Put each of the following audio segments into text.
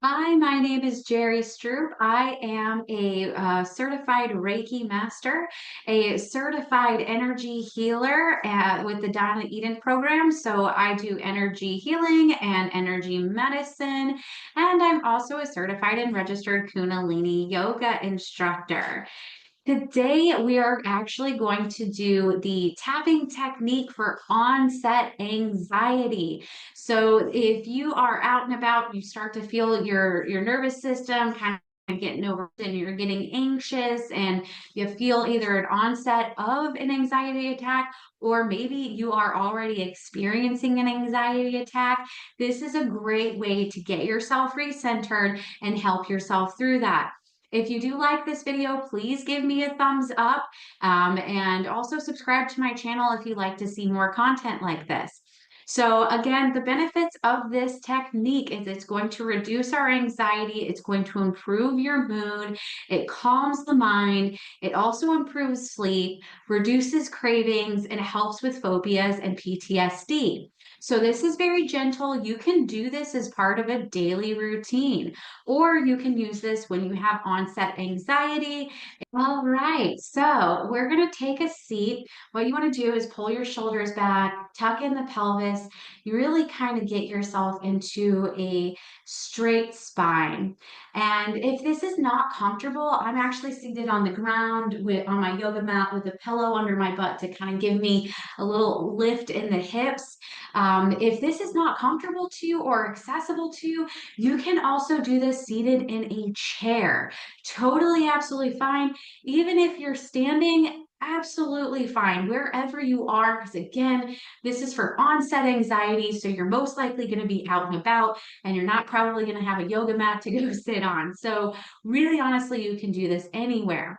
Hi, my name is Jerry Stroop. I am a certified Reiki master, a certified energy healer with the Donna Eden program. So I do energy healing and energy medicine, and I'm also a certified and registered Kundalini yoga instructor. Today, we are actually going to do the tapping technique for onset anxiety. So, if you are out and about, you start to feel your nervous system kind of getting over and you're getting anxious and you feel either an onset of an anxiety attack or maybe you are already experiencing an anxiety attack, this is a great way to get yourself recentered and help yourself through that. If you do like this video, please give me a thumbs up and also subscribe to my channel if you'd like to see more content like this. So again, the benefits of this technique is it's going to reduce our anxiety, it's going to improve your mood, it calms the mind, it also improves sleep, reduces cravings, and helps with phobias and PTSD. So this is very gentle. You can do this as part of a daily routine, or you can use this when you have onset anxiety. All right, so we're going to take a seat. What you want to do is pull your shoulders back, tuck in the pelvis. You really kind of get yourself into a straight spine. And if this is not comfortable, I'm actually seated on the ground on my yoga mat with a pillow under my butt to kind of give me a little lift in the hips. If this is not comfortable to you or accessible to you, you can also do this seated in a chair. Totally, absolutely fine. Even if you're standing, absolutely fine wherever you are. Because again, this is for onset anxiety. So you're most likely going to be out and about and you're not probably going to have a yoga mat to go sit on. So, really, honestly, you can do this anywhere.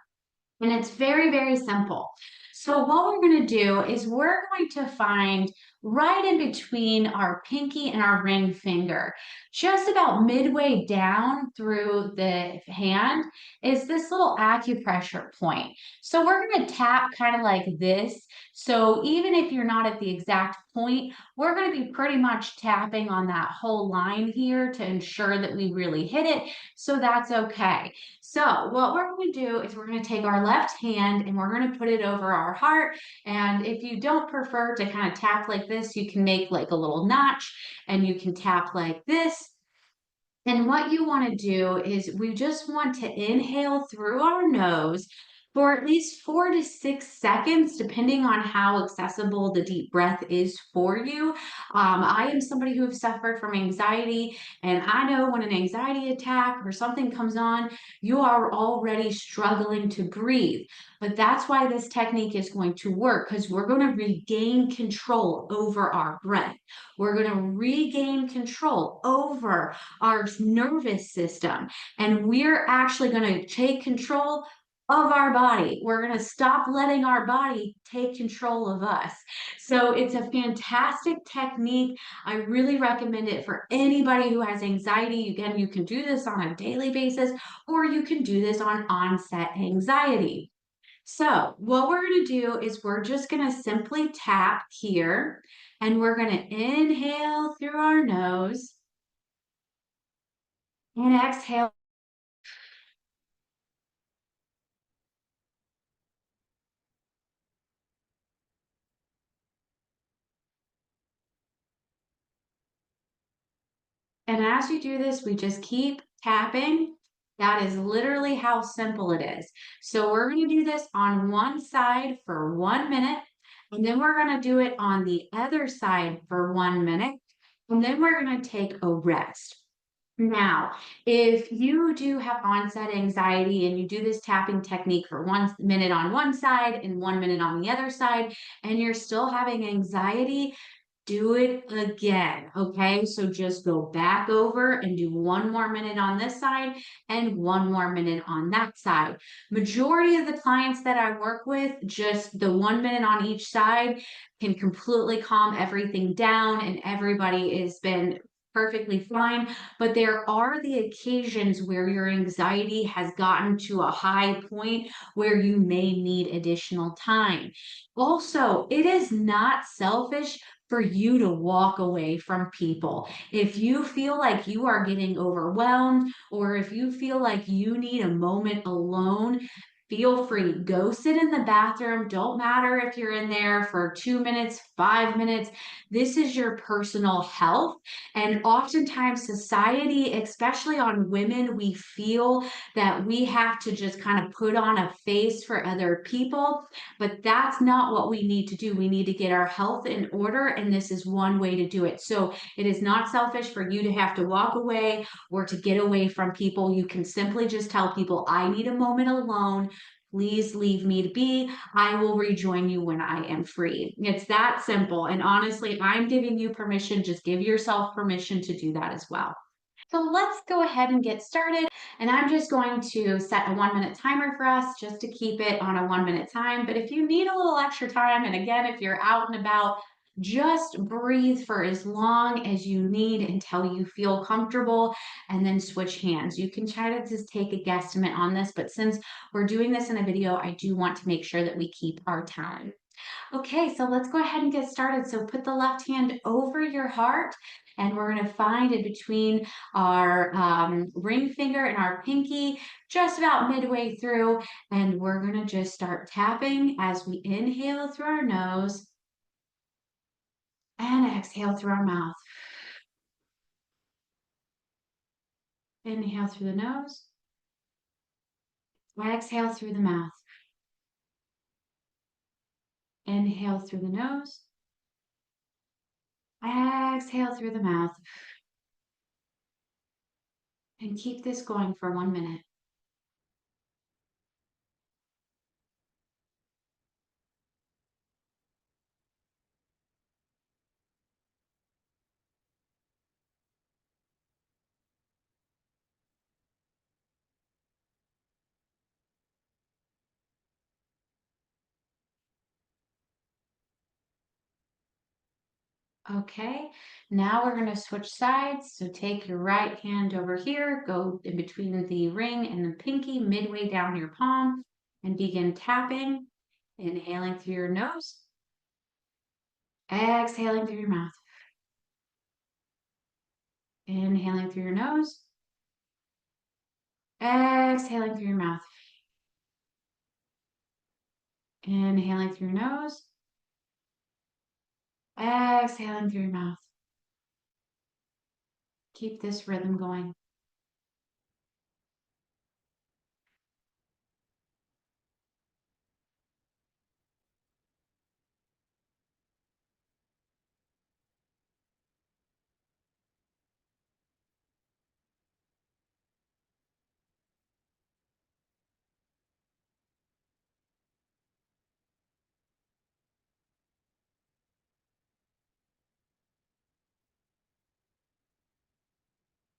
And it's very, very simple. So what we're going to do is we're going to find right in between our pinky and our ring finger, just about midway down through the hand, is this little acupressure point. So we're going to tap kind of like this. So even if you're not at the exact point, we're going to be pretty much tapping on that whole line here to ensure that we really hit it. So that's okay. So what we're going to do is we're going to take our left hand and we're going to put it over our heart. And if you don't prefer to kind of tap like this, you can make like a little notch and you can tap like this. And what you want to do is we just want to inhale through our nose for at least 4 to 6 seconds, depending on how accessible the deep breath is for you. I am somebody who has suffered from anxiety, and I know when an anxiety attack or something comes on, you are already struggling to breathe. But that's why this technique is going to work because we're going to regain control over our breath. We're going to regain control over our nervous system. And we're actually going to take control of our body. We're going to stop letting our body take control of us. So it's a fantastic technique. I really recommend it for anybody who has anxiety. Again, you can do this on a daily basis, or you can do this on onset anxiety. So what we're going to do is we're just going to simply tap here, and we're going to inhale through our nose and exhale. And as you do this, we just keep tapping. That is literally how simple it is. So we're going to do this on one side for 1 minute, and then we're going to do it on the other side for 1 minute, and then we're going to take a rest. Now, if you do have onset anxiety and you do this tapping technique for 1 minute on one side and 1 minute on the other side, and you're still having anxiety, do it again. Okay. So just go back over and do 1 more minute on this side and 1 more minute on that side. Majority of the clients that I work with, just the 1 minute on each side can completely calm everything down and everybody has been perfectly fine. But there are the occasions where your anxiety has gotten to a high point where you may need additional time. Also, it is not selfish for you to walk away from people. If you feel like you are getting overwhelmed, or if you feel like you need a moment alone, feel free. Go sit in the bathroom. Don't matter if you're in there for 2 minutes, 5 minutes. This is your personal health. And oftentimes, society, especially on women, we feel that we have to just kind of put on a face for other people. But that's not what we need to do. We need to get our health in order. And this is one way to do it. So it is not selfish for you to have to walk away or to get away from people. You can simply just tell people, I need a moment alone. Please leave me to be. I will rejoin you when I am free. It's that simple. And honestly, I'm giving you permission. Just give yourself permission to do that as well. So let's go ahead and get started. And I'm just going to set a 1 minute timer for us just to keep it on a 1 minute time. But if you need a little extra time, and again, if you're out and about, just breathe for as long as you need until you feel comfortable and then switch hands. You can try to just take a guesstimate on this, but since we're doing this in a video, I do want to make sure that we keep our time. Okay, so let's go ahead and get started. So put the left hand over your heart, and we're going to find it between our ring finger and our pinky, just about midway through. And we're going to just start tapping as we inhale through our nose and exhale through our mouth. Inhale through the nose, exhale through the mouth. Inhale through the nose, exhale through the mouth. And keep this going for 1 minute. Okay, now we're going to switch sides. So take your right hand over here, go in between the ring and the pinky, midway down your palm, and begin tapping. Inhaling through your nose, exhaling through your mouth. Inhaling through your nose, exhaling through your mouth. Inhaling through your nose, exhaling through your mouth. Keep this rhythm going.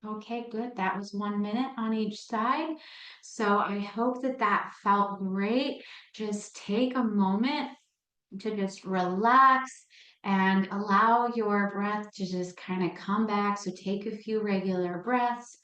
Okay, good. That was 1 minute on each side. So I hope that that felt great. Just take a moment to just relax and allow your breath to just kind of come back. So take a few regular breaths,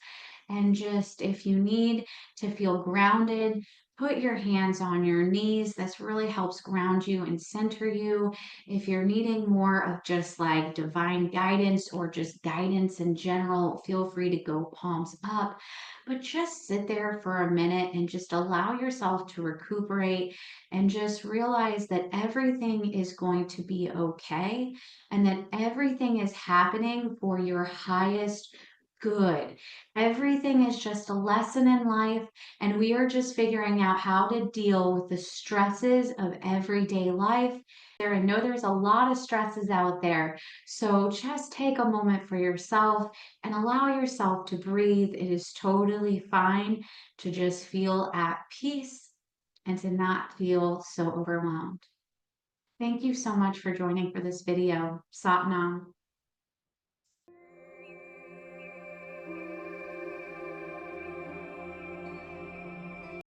and just if you need to feel grounded, put your hands on your knees. This really helps ground you and center you. If you're needing more of just like divine guidance or just guidance in general, feel free to go palms up. But just sit there for a minute and just allow yourself to recuperate and just realize that everything is going to be okay and that everything is happening for your highest good. Everything is just a lesson in life, and we are just figuring out how to deal with the stresses of everyday life. I know there's a lot of stresses out there, so just take a moment for yourself and allow yourself to breathe. It is totally fine to just feel at peace and to not feel so overwhelmed. Thank you so much for joining for this video. Sat Nam.